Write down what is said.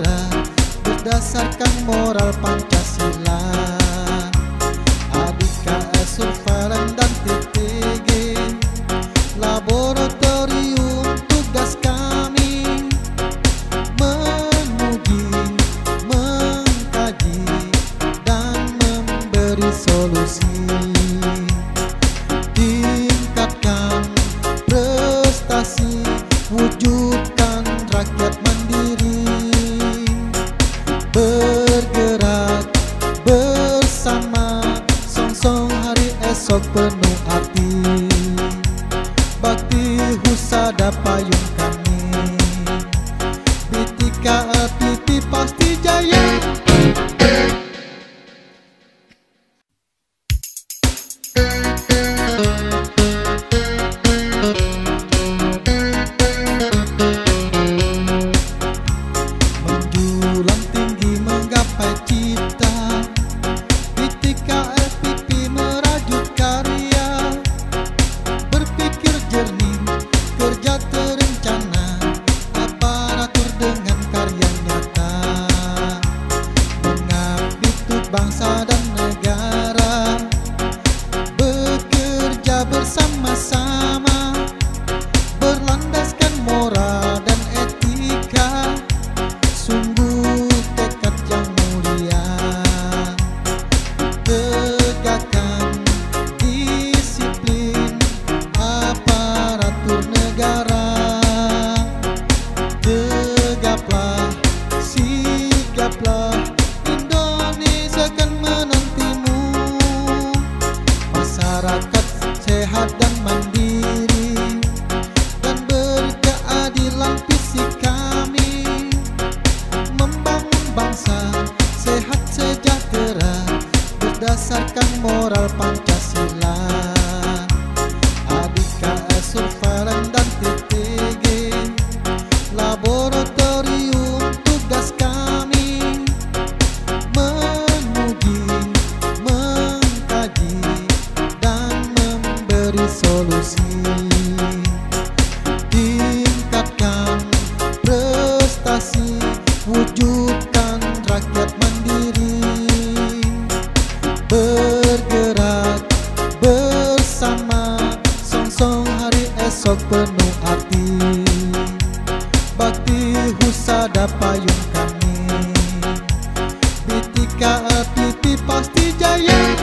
sejahtera berdasarkan moral Pancasila. ADKS Surveillance dan TTG, laboratorium tugas kami menguji, mengkaji, dan memberi solusi. Tingkatkan prestasi, wujudkan rakyat mandiri, bergerak bersama, songsong hari esok penuh arti. Bakti husada payung kami, Bitika LPP pasti jaya. Menjulang tinggi menggapai cita, Bitika LPP merajut karya, berpikir jernih, kerja terencana, aparatur dengan karya nyata, mengabdi untuk bangsa dan negara, bekerja bersama-sama, berlandaskan moral dan etika, sungguh tekad yang mulia. Tegakkan disiplin aparatur negara, tegaplah, sigaplah, Indonesia kan menantimu. Masyarakat sehat dan mandiri, dan berkeadilan visi kami, membangun bangsa sehat sejahtera berdasarkan moral Pancasila. ADKS Surveillance dan TTG, laboratorium tugas kami menguji, mengkaji, dan memberi solusi. Tingkatkan prestasi, wujudkan rakyat mandiri, bergerak bersama, songsong hari esok penuh arti. Bakti husada payung kami, Bitika LPP pasti jaya.